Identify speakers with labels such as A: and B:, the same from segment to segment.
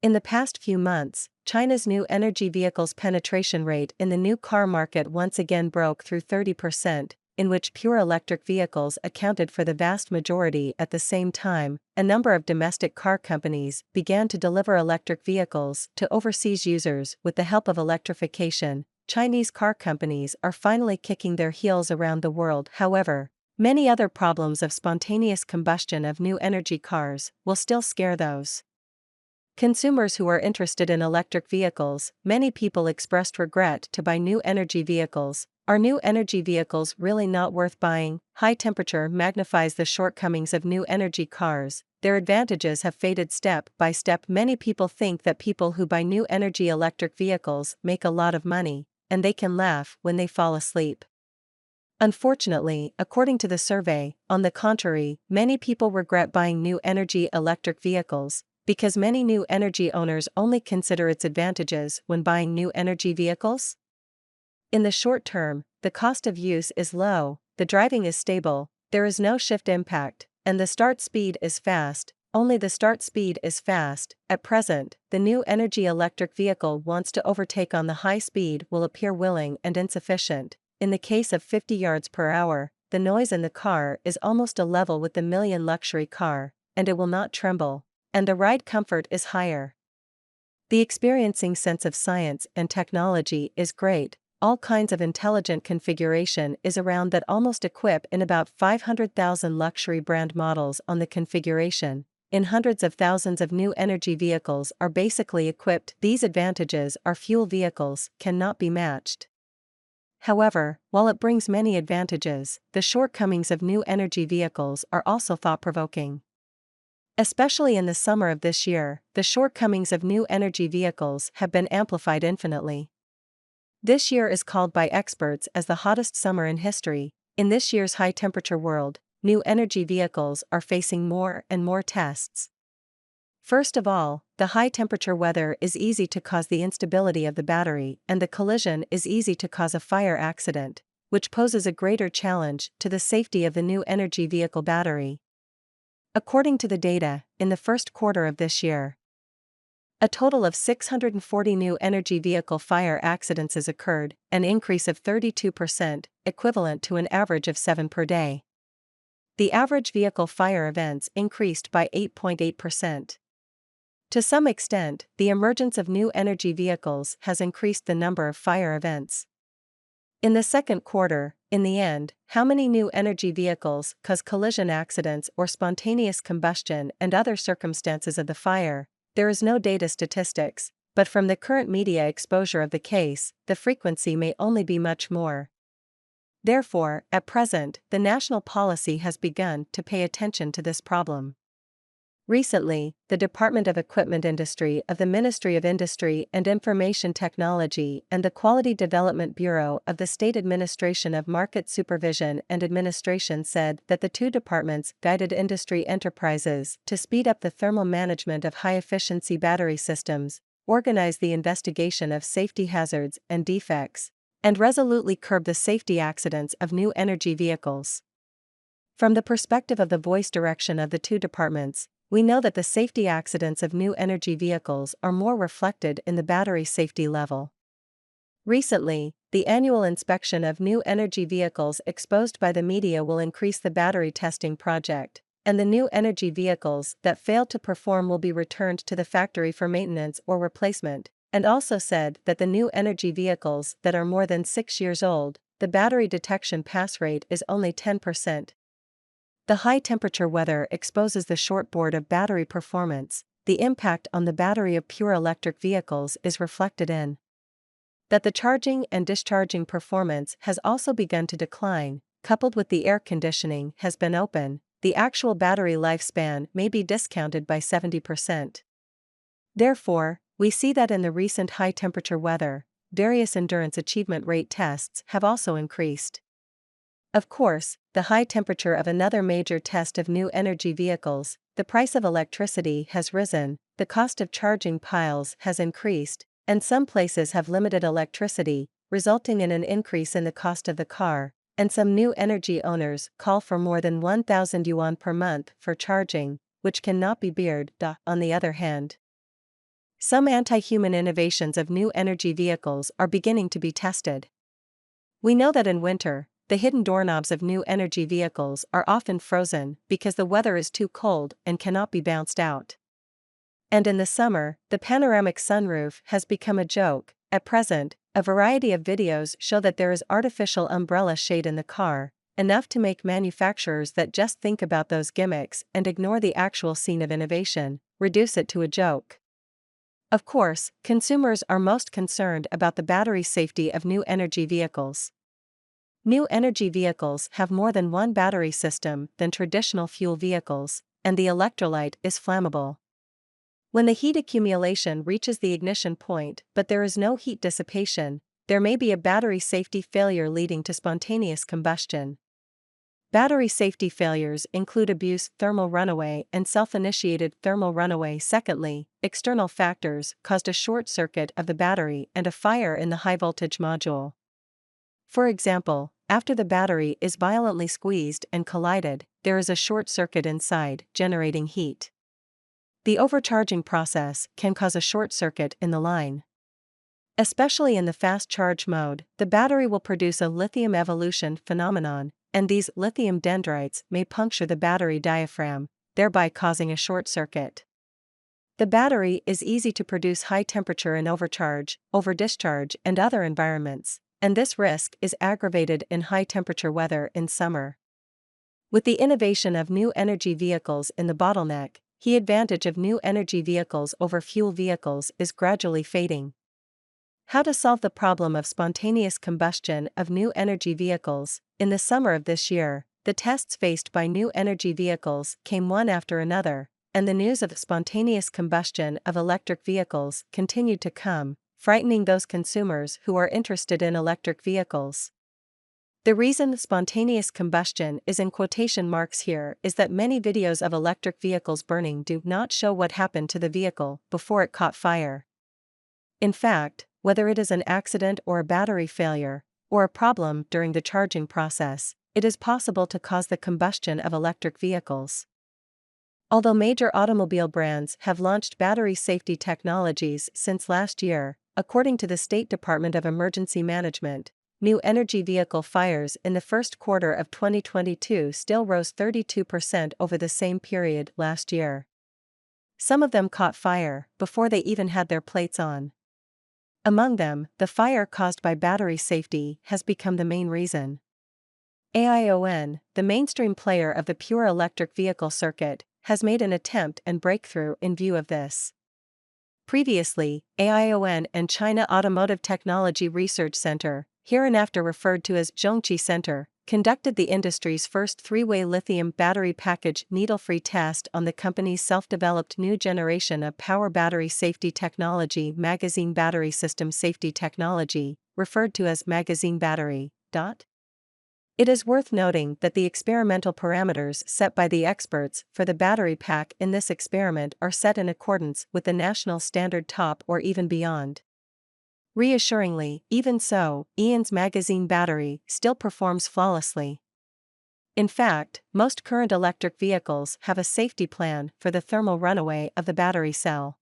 A: In the past few months, China's new energy vehicles penetration rate in the new car market once again broke through 30%, in which pure electric vehicles accounted for the vast majority. At the same time, a number of domestic car companies began to deliver electric vehicles to overseas users with the help of electrification. Chinese car companies are finally kicking their heels around the world. However, many other problems of spontaneous combustion of new energy cars will still scare those consumers who are interested in electric vehicles. Many people expressed regret to buy new energy vehicles. Are new energy vehicles really not worth buying? High temperature magnifies the shortcomings of new energy cars. Their advantages have faded step by step. Many people think that people who buy new energy electric vehicles make a lot of money, and they can laugh when they fall asleep. Unfortunately, according to the survey, on the contrary, many people regret buying new energy electric vehicles, because many new energy owners only consider its advantages when buying new energy vehicles. In the short term, the cost of use is low, the driving is stable, there is no shift impact, and the start speed is fast. Only the start speed is fast. At present, the new energy electric vehicle wants to overtake on the high speed will appear willing and insufficient. In the case of 50 yards per hour, the noise in the car is almost a level with the million luxury car, and it will not tremble, and the ride comfort is higher. The experiencing sense of science and technology is great. All kinds of intelligent configuration is around that almost equip in about 500,000 luxury brand models on the configuration. In hundreds of thousands of new energy vehicles are basically equipped. These advantages are fuel vehicles cannot be matched. However, while it brings many advantages, the shortcomings of new energy vehicles are also thought-provoking. Especially in the summer of this year, the shortcomings of new energy vehicles have been amplified infinitely. This year is called by experts as the hottest summer in history. In this year's high-temperature world, new energy vehicles are facing more and more tests. First of all, the high-temperature weather is easy to cause the instability of the battery, and the collision is easy to cause a fire accident, which poses a greater challenge to the safety of the new energy vehicle battery. According to the data, in the first quarter of this year, a total of 640 new energy vehicle fire accidents has occurred, an increase of 32%, equivalent to an average of 7 per day. The average vehicle fire events increased by 8.8%. To some extent, the emergence of new energy vehicles has increased the number of fire events. In the second quarter, in the end, how many new energy vehicles cause collision accidents or spontaneous combustion and other circumstances of the fire? There is no data statistics, but from the current media exposure of the case, the frequency may only be much more. Therefore, at present, the national policy has begun to pay attention to this problem. Recently, the Department of Equipment Industry of the Ministry of Industry and Information Technology and the Quality Development Bureau of the State Administration of Market Supervision and Administration said that the two departments guided industry enterprises to speed up the thermal management of high-efficiency battery systems, organize the investigation of safety hazards and defects, and resolutely curb the safety accidents of new energy vehicles. From the perspective of the voice direction of the two departments, we know that the safety accidents of new energy vehicles are more reflected in the battery safety level. Recently, the annual inspection of new energy vehicles exposed by the media will increase the battery testing project, and the new energy vehicles that fail to perform will be returned to the factory for maintenance or replacement, and also said that the new energy vehicles that are more than 6 years old, the battery detection pass rate is only 10%. The high-temperature weather exposes the shortboard of battery performance. The impact on the battery of pure electric vehicles is reflected in that the charging and discharging performance has also begun to decline, coupled with the air conditioning has been open, the actual battery lifespan may be discounted by 70%. Therefore, we see that in the recent high-temperature weather, various endurance achievement rate tests have also increased. Of course, the high temperature of another major test of new energy vehicles, the price of electricity has risen, the cost of charging piles has increased, and some places have limited electricity, resulting in an increase in the cost of the car, and some new energy owners call for more than 1,000 yuan per month for charging, which cannot be beared. On the other hand, Some anti-human innovations of new energy vehicles are beginning to be tested. We know that in winter, the hidden doorknobs of new energy vehicles are often frozen because the weather is too cold and cannot be bounced out. And in the summer, the panoramic sunroof has become a joke. At present, a variety of videos show that there is artificial umbrella shade in the car, enough to make manufacturers that just think about those gimmicks and ignore the actual scene of innovation, reduce it to a joke. Of course, consumers are most concerned about the battery safety of new energy vehicles. New energy vehicles have more than one battery system than traditional fuel vehicles, and the electrolyte is flammable. When the heat accumulation reaches the ignition point but there is no heat dissipation, there may be a battery safety failure leading to spontaneous combustion. Battery safety failures include abuse, thermal runaway, and self-initiated thermal runaway. Secondly, external factors caused a short circuit of the battery and a fire in the high-voltage module. For example, after the battery is violently squeezed and collided, there is a short circuit inside, generating heat. The overcharging process can cause a short circuit in the line. Especially in the fast charge mode, the battery will produce a lithium evolution phenomenon, and these lithium dendrites may puncture the battery diaphragm, thereby causing a short circuit. The battery is easy to produce high temperature in overcharge, overdischarge, and other environments, and this risk is aggravated in high temperature weather in summer. With the innovation of new energy vehicles in the bottleneck, the advantage of new energy vehicles over fuel vehicles is gradually fading. How to solve the problem of spontaneous combustion of new energy vehicles? In the summer of this year, the tests faced by new energy vehicles came one after another, and the news of spontaneous combustion of electric vehicles continued to come, frightening those consumers who are interested in electric vehicles. The reason spontaneous combustion is in quotation marks here is that many videos of electric vehicles burning do not show what happened to the vehicle before it caught fire. In fact, whether it is an accident or a battery failure, or a problem during the charging process, it is possible to cause the combustion of electric vehicles. Although major automobile brands have launched battery safety technologies since last year, according to the State Department of Emergency Management, new energy vehicle fires in the first quarter of 2022 still rose 32% over the same period last year. Some of them caught fire before they even had their plates on. Among them, the fire caused by battery safety has become the main reason. AION, the mainstream player of the pure electric vehicle circuit, has made an attempt and breakthrough in view of this. Previously, AION and China Automotive Technology Research Center, hereinafter referred to as Zhongqi Center, conducted the industry's first three-way lithium battery package needle-free test on the company's self-developed new generation of power battery safety technology, magazine battery system safety technology, referred to as magazine battery. It is worth noting that the experimental parameters set by the experts for the battery pack in this experiment are set in accordance with the national standard top or even beyond. Reassuringly, even so, Ian's magazine battery still performs flawlessly. In fact, most current electric vehicles have a safety plan for the thermal runaway of the battery cell.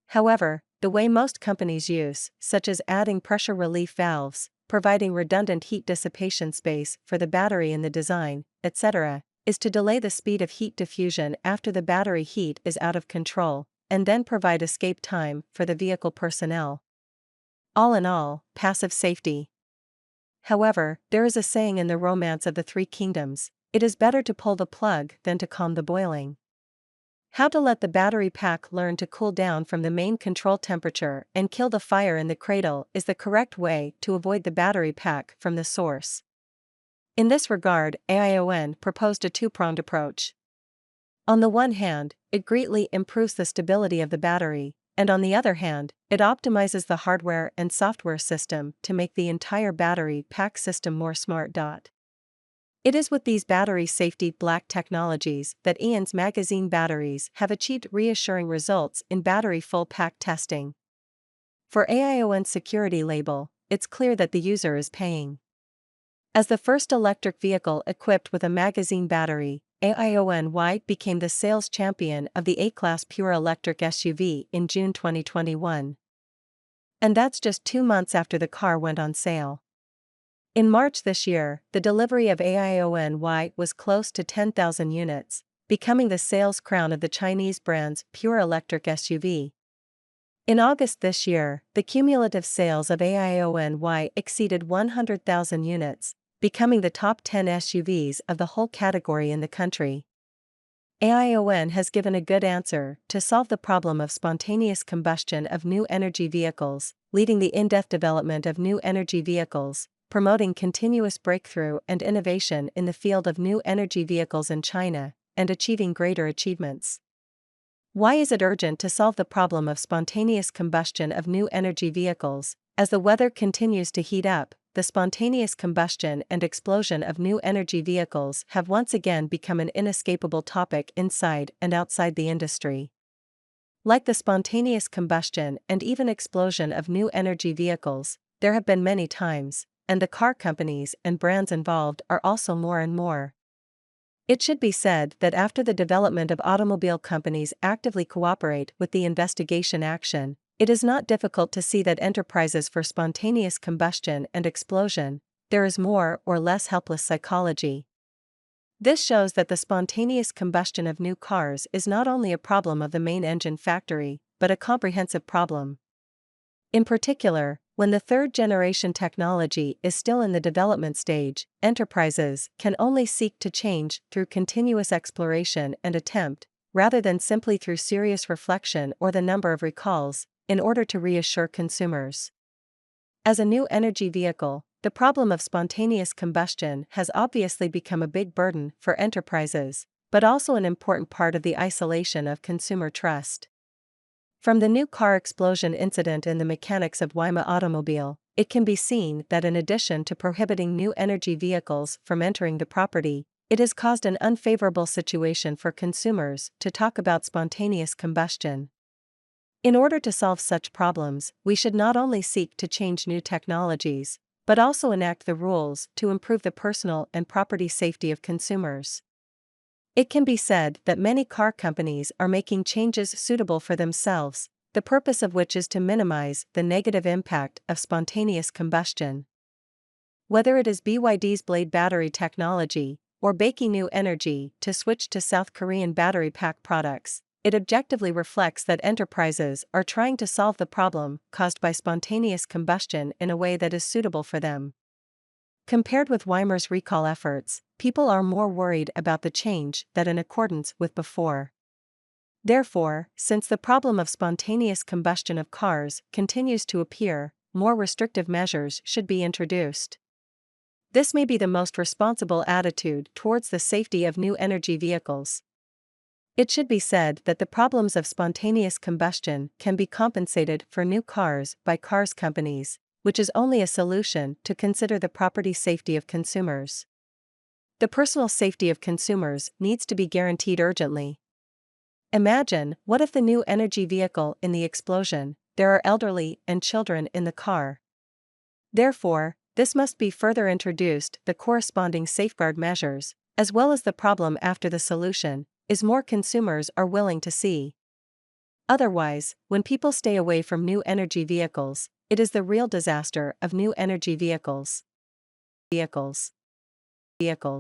A: However, the way most companies use, such as adding pressure relief valves, providing redundant heat dissipation space for the battery in the design, etc., is to delay the speed of heat diffusion after the battery heat is out of control, and then provide escape time for the vehicle personnel. All in all, passive safety. However, there is a saying in the Romance of the Three Kingdoms: it is better to pull the plug than to calm the boiling. How to let the battery pack learn to cool down from the main control temperature and kill the fire in the cradle is the correct way to avoid the battery pack from the source. In this regard, AION proposed a two-pronged approach. On the one hand, it greatly improves the stability of the battery, and on the other hand, it optimizes the hardware and software system to make the entire battery pack system more smart. It is with these battery safety black technologies that Ian's magazine batteries have achieved reassuring results in battery full pack testing. For AION's security label, it's clear that the user is paying. As the first electric vehicle equipped with a magazine battery, AIONY became the sales champion of the A-Class pure electric SUV in June 2021. And that's just 2 months after the car went on sale. In March this year, the delivery of AIONY was close to 10,000 units, becoming the sales crown of the Chinese brand's pure electric SUV. In August this year, the cumulative sales of AIONY exceeded 100,000 units, becoming the top 10 SUVs of the whole category in the country. AION has given a good answer to solve the problem of spontaneous combustion of new energy vehicles, leading the in-depth development of new energy vehicles, promoting continuous breakthrough and innovation in the field of new energy vehicles in China, and achieving greater achievements. Why is it urgent to solve the problem of spontaneous combustion of new energy vehicles? As the weather continues to heat up, the spontaneous combustion and explosion of new energy vehicles have once again become an inescapable topic inside and outside the industry. Like the spontaneous combustion and even explosion of new energy vehicles, there have been many times, and the car companies and brands involved are also more and more. It should be said that after the development of automobile companies actively cooperate with the investigation action, it is not difficult to see that enterprises for spontaneous combustion and explosion, there is more or less helpless psychology. This shows that the spontaneous combustion of new cars is not only a problem of the main engine factory, but a comprehensive problem. In particular, when the third-generation technology is still in the development stage, enterprises can only seek to change through continuous exploration and attempt, rather than simply through serious reflection or the number of recalls, in order to reassure consumers. As a new energy vehicle, the problem of spontaneous combustion has obviously become a big burden for enterprises, but also an important part of the isolation of consumer trust. From the new car explosion incident in the mechanics of Weimar Automobile, it can be seen that in addition to prohibiting new energy vehicles from entering the property, it has caused an unfavorable situation for consumers to talk about spontaneous combustion. In order to solve such problems, we should not only seek to change new technologies, but also enact the rules to improve the personal and property safety of consumers. It can be said that many car companies are making changes suitable for themselves, the purpose of which is to minimize the negative impact of spontaneous combustion. Whether it is BYD's blade battery technology, or Baeki New Energy to switch to South Korean battery pack products, it objectively reflects that enterprises are trying to solve the problem caused by spontaneous combustion in a way that is suitable for them. Compared with Weimar's recall efforts, people are more worried about the change than in accordance with before. Therefore, since the problem of spontaneous combustion of cars continues to appear, more restrictive measures should be introduced. This may be the most responsible attitude towards the safety of new energy vehicles. It should be said that the problems of spontaneous combustion can be compensated for new cars by cars companies, which is only a solution to consider the property safety of consumers. The personal safety of consumers needs to be guaranteed urgently. Imagine, what if the new energy vehicle in the explosion, there are elderly and children in the car? Therefore, this must be further introduced, the corresponding safeguard measures, as well as the problem after the solution, is more consumers are willing to see. Otherwise, when people stay away from new energy vehicles, it is the real disaster of new energy vehicles.